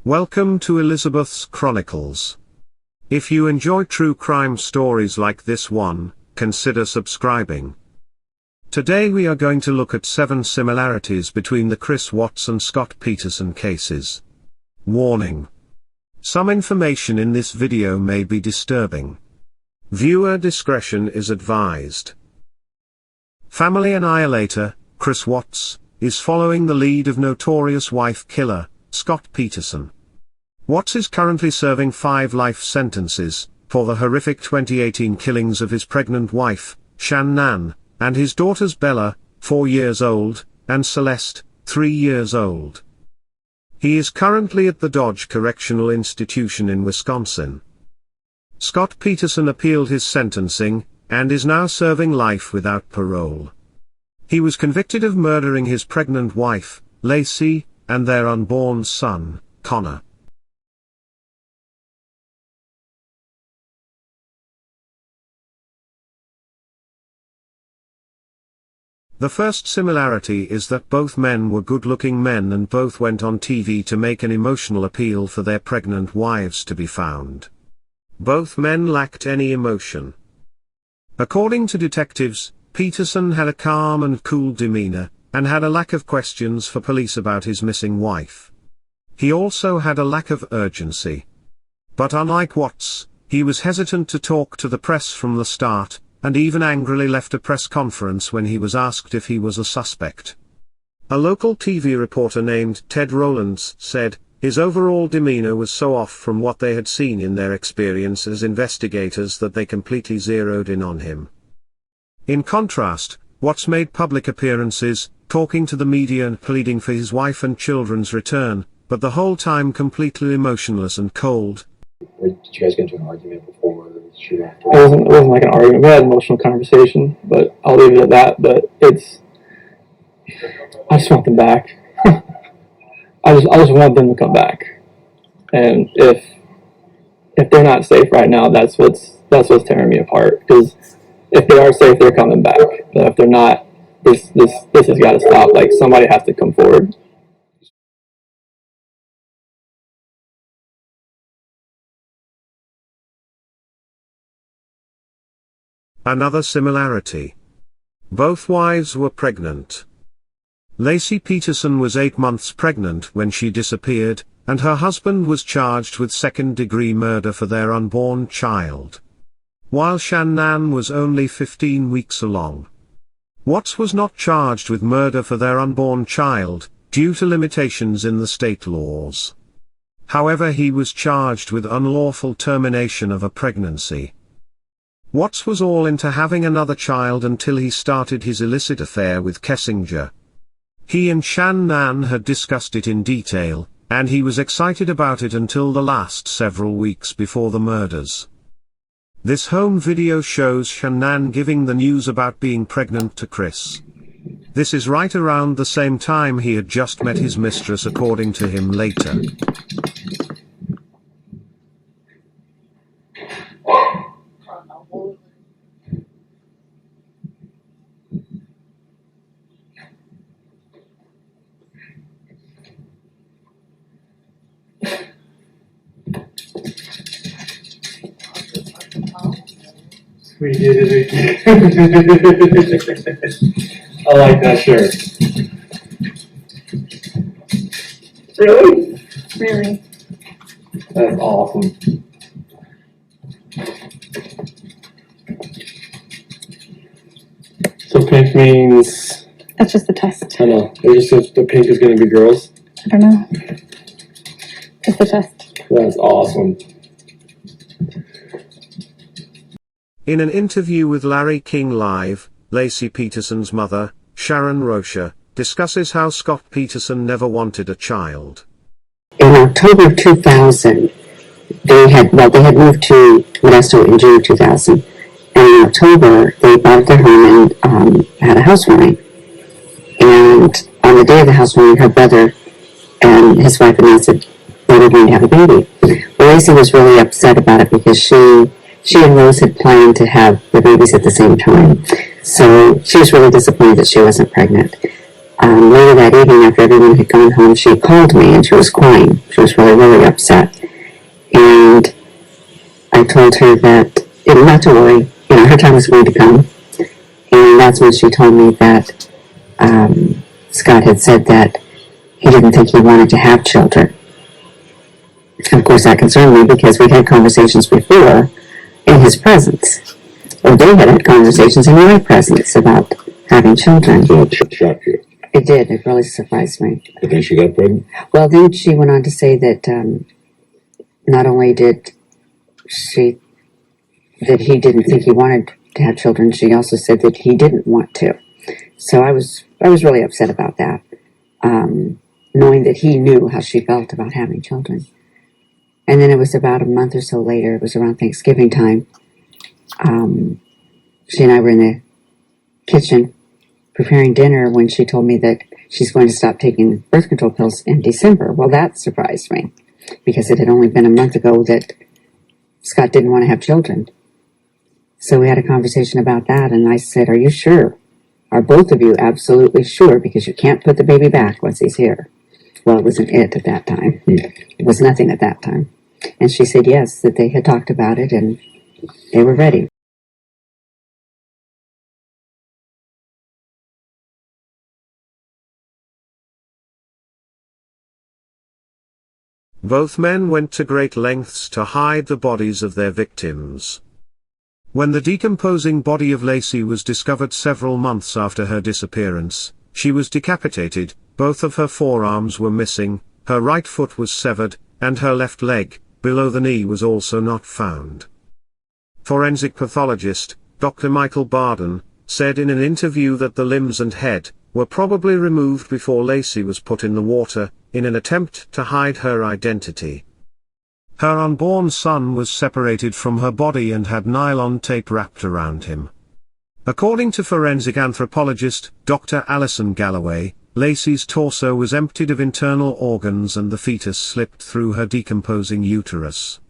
Welcome to Elizabeth's Chronicles. If you enjoy true crime stories like this one, consider subscribing. Today we are going to look at 7 similarities between the Chris Watts and Scott Peterson cases. Warning: some information in this video may be disturbing. Viewer discretion is advised. Family annihilator, Chris Watts, is following the lead of notorious wife killer, Scott Peterson. Watts is currently serving 5 life sentences for the horrific 2018 killings of his pregnant wife, Shannan, and his daughters Bella, 4 years old, and Celeste, 3 years old. He is currently at the Dodge Correctional Institution in Wisconsin. Scott Peterson appealed his sentencing, and is now serving life without parole. He was convicted of murdering his pregnant wife, Lacey, and their unborn son, Connor. The first similarity is that both men were good-looking men and both went on TV to make an emotional appeal for their pregnant wives to be found. Both men lacked any emotion. According to detectives, Peterson had a calm and cool demeanor, and had a lack of questions for police about his missing wife. He also had a lack of urgency. But unlike Watts, he was hesitant to talk to the press from the start, and even angrily left a press conference when he was asked if he was a suspect. A local TV reporter named Ted Rowlands said, his overall demeanor was so off from what they had seen in their experience as investigators that they completely zeroed in on him. In contrast, Watts made public appearances, talking to the media and pleading for his wife and children's return, but the whole time completely emotionless and cold. Did you guys get into an argument before the shoot after? It wasn't like an argument. We had an emotional conversation, but I'll leave it at that. But I just want them back. I just want them to come back. And if they're not safe right now, that's what's tearing me apart. Because if they are safe, they're coming back. But if they're not, this has got to stop. Like, somebody has to come forward. Another similarity: both wives were pregnant. Lacey Peterson was 8 months pregnant when she disappeared, and her husband was charged with second-degree murder for their unborn child, while Shannan was only 15 weeks along. Watts was not charged with murder for their unborn child, due to limitations in the state laws. However, he was charged with unlawful termination of a pregnancy. Watts was all into having another child until he started his illicit affair with Kessinger. He and Shannan had discussed it in detail, and he was excited about it until the last several weeks before the murders. This home video shows Shannan giving the news about being pregnant to Chris. This is right around the same time he had just met his mistress, according to him later. We did it. I like that shirt. Really? Really? That's awesome. So pink means... That's just the test. I know. It just says the pink is going to be girls. I don't know. It's the test. That's awesome. In an interview with Larry King Live, Lacey Peterson's mother, Sharon Rocha, discusses how Scott Peterson never wanted a child. In October 2000, they had moved to Modesto in June 2000. And in October, they bought their home and had a housewarming. And on the day of the housewarming, her brother and his wife announced that they were going to have a baby. Well, Lacey was really upset about it because she and Rose had planned to have the babies at the same time. So she was really disappointed that she wasn't pregnant. Later that evening, after everyone had gone home, she called me and she was crying. She was really, really upset. And I told her that, not to worry, her time was going to come. And that's when she told me that Scott had said that he didn't think he wanted to have children. Of course, that concerned me because we'd had conversations before in his presence. Or they had conversations in my presence about having children. So it shocked you. It did. It really surprised me. But then she got pregnant? Well, then she went on to say that not only did he didn't think he wanted to have children, she also said that he didn't want to. So I was really upset about that, knowing that he knew how she felt about having children. And then it was about a month or so later, it was around Thanksgiving time, she and I were in the kitchen preparing dinner when she told me that she's going to stop taking birth control pills in December. Well, that surprised me because it had only been a month ago that Scott didn't want to have children. So we had a conversation about that, and I said, "Are you sure? Are both of you absolutely sure? Because you can't put the baby back once he's here." Well, it wasn't it at that time. It was nothing at that time. And she said yes, that they had talked about it and they were ready. Both men went to great lengths to hide the bodies of their victims. When the decomposing body of Lacey was discovered several months after her disappearance, she was decapitated, both of her forearms were missing, her right foot was severed, and her left leg, below the knee, was also not found. Forensic pathologist, Dr. Michael Barden, said in an interview that the limbs and head were probably removed before Lacey was put in the water, in an attempt to hide her identity. Her unborn son was separated from her body and had nylon tape wrapped around him. According to forensic anthropologist Dr. Alison Galloway, Lacey's torso was emptied of internal organs and the fetus slipped through her decomposing uterus.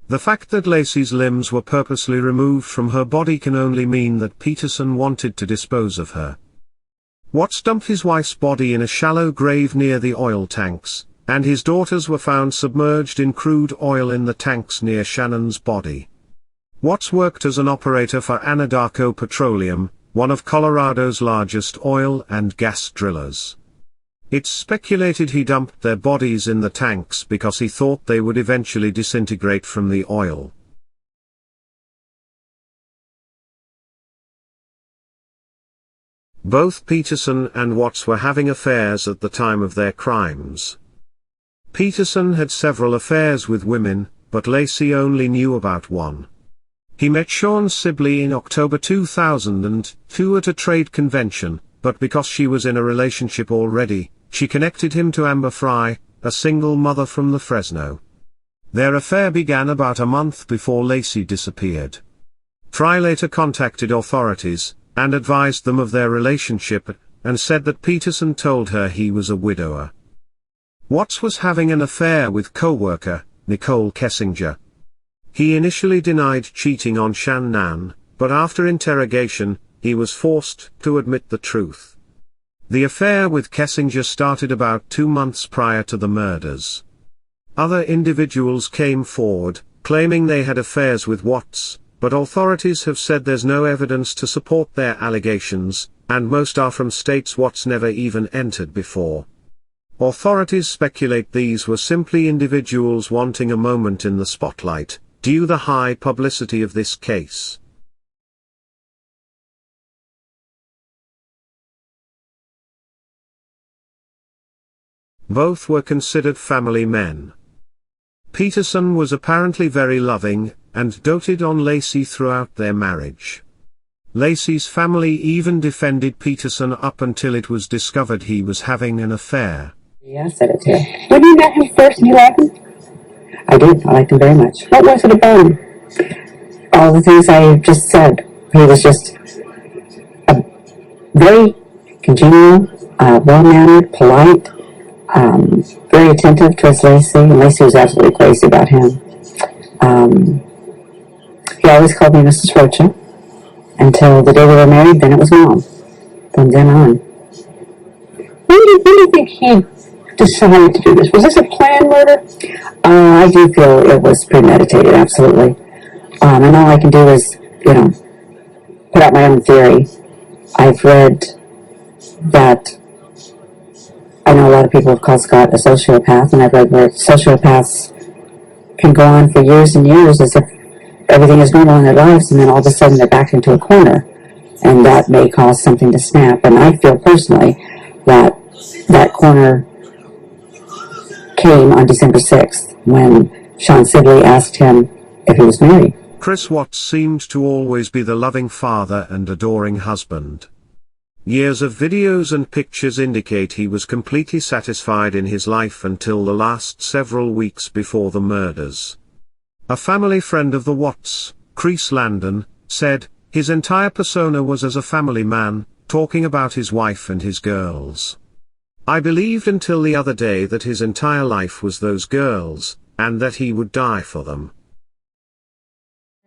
The fact that Lacey's limbs were purposely removed from her body can only mean that Peterson wanted to dispose of her. Watts dumped his wife's body in a shallow grave near the oil tanks, and his daughters were found submerged in crude oil in the tanks near Shannon's body. Watts worked as an operator for Anadarko Petroleum, one of Colorado's largest oil and gas drillers. It's speculated he dumped their bodies in the tanks because he thought they would eventually disintegrate from the oil. Both Peterson and Watts were having affairs at the time of their crimes. Peterson had several affairs with women, but Lacey only knew about one. He met Shawn Sibley in October 2002 at a trade convention, but because she was in a relationship already, she connected him to Amber Fry, a single mother from the Fresno. Their affair began about a month before Lacey disappeared. Fry later contacted authorities, and advised them of their relationship, and said that Peterson told her he was a widower. Watts was having an affair with co-worker, Nicole Kessinger. He initially denied cheating on Shannon, but after interrogation, he was forced to admit the truth. The affair with Kessinger started about 2 months prior to the murders. Other individuals came forward, claiming they had affairs with Watts, but authorities have said there's no evidence to support their allegations, and most are from states Watts never even entered before. Authorities speculate these were simply individuals wanting a moment in the spotlight, due to the high publicity of this case. Both were considered family men. Peterson was apparently very loving, and doted on Lacey throughout their marriage. Lacey's family even defended Peterson up until it was discovered he was having an affair. Yeah, I said it too. When you met him first, did you like him? I did. I liked him very much. What was it about him? All the things I just said. He was just a very congenial, well-mannered, polite, very attentive towards Lacey, and Lacey was absolutely crazy about him. He always called me Mrs. Rocha until the day we were married. Then it was Mom. From then on. do you think he decided to do this? Was this a planned murder? I do feel it was premeditated, absolutely. And all I can do is, put out my own theory. I've read that I know a lot of people have called Scott a sociopath, and I've read where sociopaths can go on for years and years as if everything is normal in their lives, and then all of a sudden they're backed into a corner, and that may cause something to snap. And I feel personally that that corner came on December 6th when Sean Sibley asked him if he was married. Chris Watts seemed to always be the loving father and adoring husband. Years of videos and pictures indicate he was completely satisfied in his life until the last several weeks before the murders. A family friend of the Watts, Chris Landon, said, his entire persona was as a family man, talking about his wife and his girls. I believed until the other day that his entire life was those girls, and that he would die for them.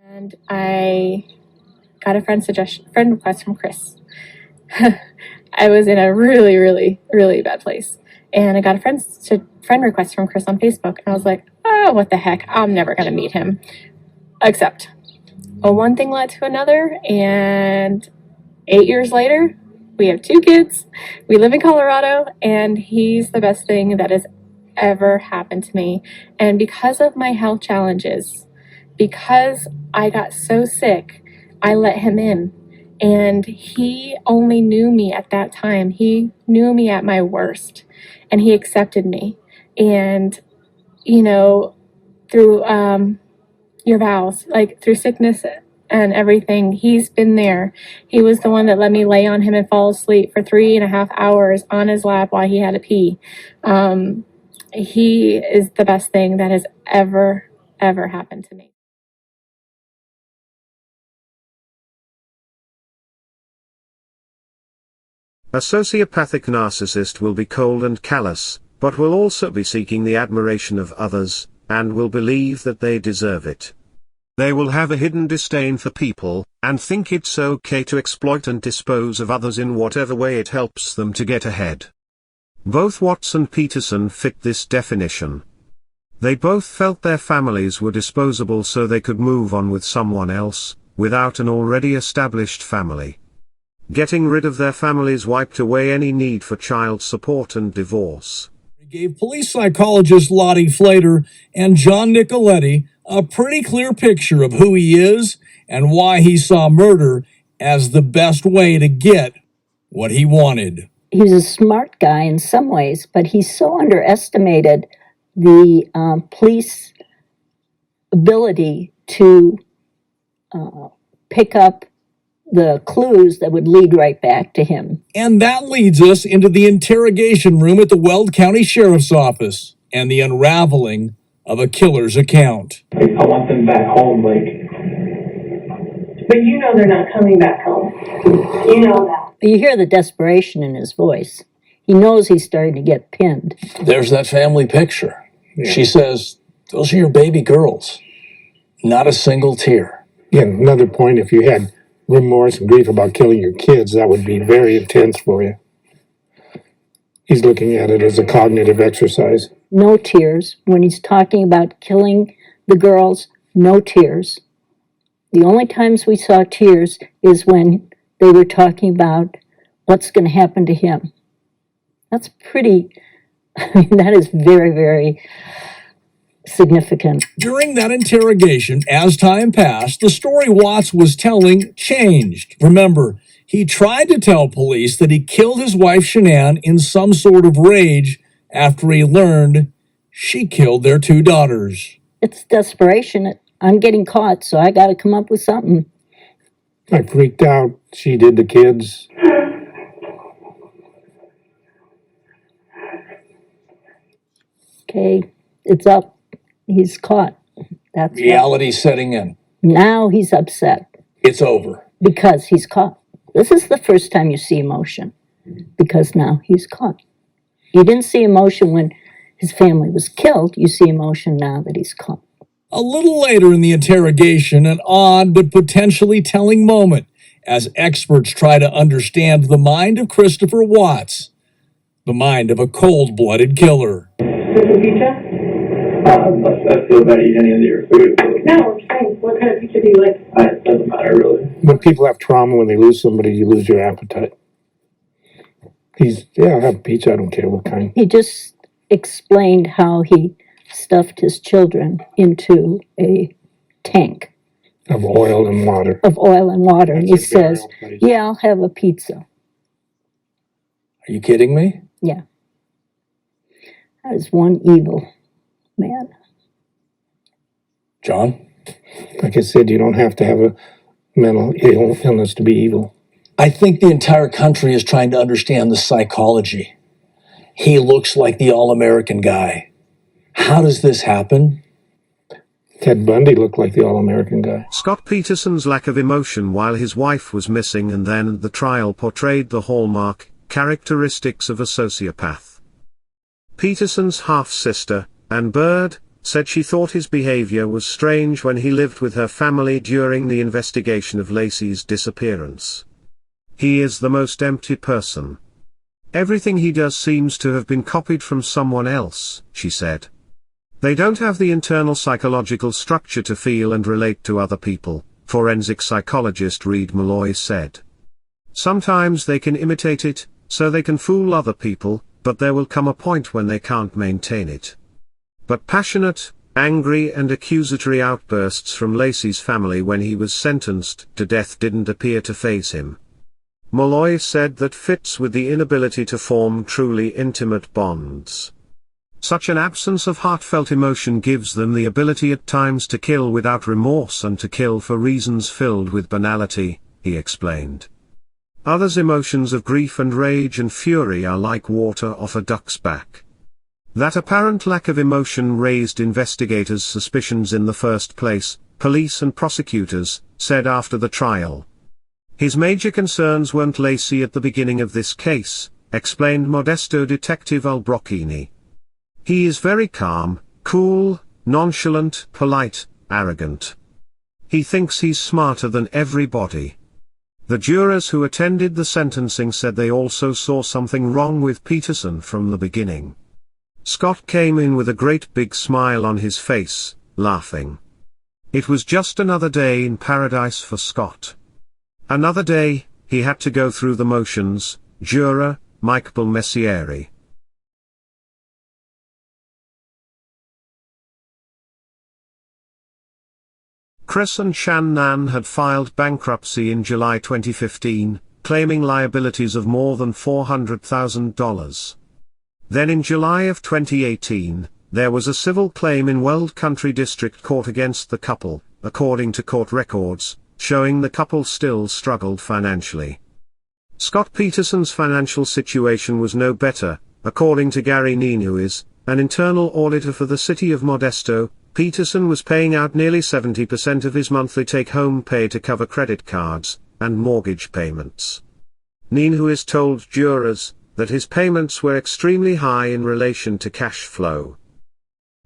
And I got a friend request from Chris. I was in a really, really, really bad place. And I got a friend request from Chris on Facebook. And I was like, oh, what the heck? I'm never going to meet him. Except, one thing led to another. And 8 years later, we have 2 kids. We live in Colorado. And he's the best thing that has ever happened to me. And because of my health challenges, because I got so sick, I let him in. And he only knew me at that time. He knew me at my worst. And he accepted me. And, through your vows, like through sickness and everything, he's been there. He was the one that let me lay on him and fall asleep for 3.5 hours on his lap while he had to pee. He is the best thing that has ever happened to me. A sociopathic narcissist will be cold and callous, but will also be seeking the admiration of others, and will believe that they deserve it. They will have a hidden disdain for people, and think it's okay to exploit and dispose of others in whatever way it helps them to get ahead. Both Watts and Peterson fit this definition. They both felt their families were disposable so they could move on with someone else, without an already established family. Getting rid of their families wiped away any need for child support and divorce. He gave police psychologist Lottie Flater and John Nicoletti a pretty clear picture of who he is and why he saw murder as the best way to get what he wanted. He was a smart guy in some ways, but he so underestimated the police ability to pick up the clues that would lead right back to him. And that leads us into the interrogation room at the Weld County Sheriff's Office and the unraveling of a killer's account. I want them back home, But they're not coming back home. You know that. But you hear the desperation in his voice. He knows he's starting to get pinned. There's that family picture. Yeah. She says, those are your baby girls. Not a single tear. Yeah, another point, if you had remorse and grief about killing your kids, that would be very intense for you. He's looking at it as a cognitive exercise. No tears. When he's talking about killing the girls, no tears. The only times we saw tears is when they were talking about what's going to happen to him. That's that is very, very significant. During that interrogation, as time passed, the story Watts was telling changed. Remember, he tried to tell police that he killed his wife Shanann in some sort of rage after he learned she killed their 2 daughters. It's desperation. I'm getting caught, so I got to come up with something. I freaked out. She did the kids. Okay, it's up. He's caught. That's reality setting in. Now he's upset. It's over. Because he's caught. This is the first time you see emotion. Because now he's caught. You didn't see emotion when his family was killed. You see emotion now that he's caught. A little later in the interrogation, an odd but potentially telling moment as experts try to understand the mind of Christopher Watts. the mind of a cold-blooded killer. Pizza? I feel bad eating any of your food. No, I'm saying, what kind of pizza do you like? It doesn't matter really. When people have trauma, when they lose somebody, you lose your appetite. I'll have pizza, I don't care what kind. He just explained how he stuffed his children into a tank Of oil and water. And he That's a burial says, place. yeah, I'll have a pizza. Are you kidding me? Yeah. That is one evil man. John? Like I said, you don't have to have a mental illness to be evil. I think the entire country is trying to understand the psychology. He looks like the all-American guy. How does this happen? Ted Bundy looked like the all-American guy. Scott Peterson's lack of emotion while his wife was missing and then the trial portrayed the hallmark characteristics of a sociopath. Peterson's half-sister, Ann Bird, said she thought his behavior was strange when he lived with her family during the investigation of Lacey's disappearance. He is the most empty person. Everything he does seems to have been copied from someone else, she said. They don't have the internal psychological structure to feel and relate to other people, forensic psychologist Reed Malloy said. Sometimes they can imitate it, so they can fool other people, but there will come a point when they can't maintain it. But passionate, angry and accusatory outbursts from Lacey's family when he was sentenced to death didn't appear to faze him. Malloy said that fits with the inability to form truly intimate bonds. Such an absence of heartfelt emotion gives them the ability at times to kill without remorse and to kill for reasons filled with banality, he explained. Others' emotions of grief and rage and fury are like water off a duck's back. That apparent lack of emotion raised investigators' suspicions in the first place, police and prosecutors said after the trial. His major concerns weren't Lacey at the beginning of this case, explained Modesto Detective Albrocchini. He is very calm, cool, nonchalant, polite, arrogant. He thinks he's smarter than everybody. The jurors who attended the sentencing said they also saw something wrong with Peterson from the beginning. Scott came in with a great big smile on his face, laughing. It was just another day in paradise for Scott. Another day, he had to go through the motions, juror, Michael Messieri. Chris and Shannon had filed bankruptcy in July 2015, claiming liabilities of more than $400,000. Then in July of 2018, there was a civil claim in Weld Country District Court against the couple, according to court records, showing the couple still struggled financially. Scott Peterson's financial situation was no better, according to Gary Neen, who is an internal auditor for the city of Modesto. Peterson was paying out nearly 70% of his monthly take-home pay to cover credit cards and mortgage payments. Neen, who has told jurors that his payments were extremely high in relation to cash flow.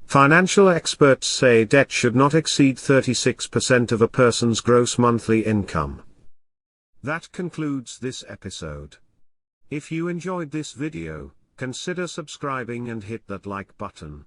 Financial experts say debt should not exceed 36% of a person's gross monthly income. That concludes this episode. If you enjoyed this video, consider subscribing and hit that like button.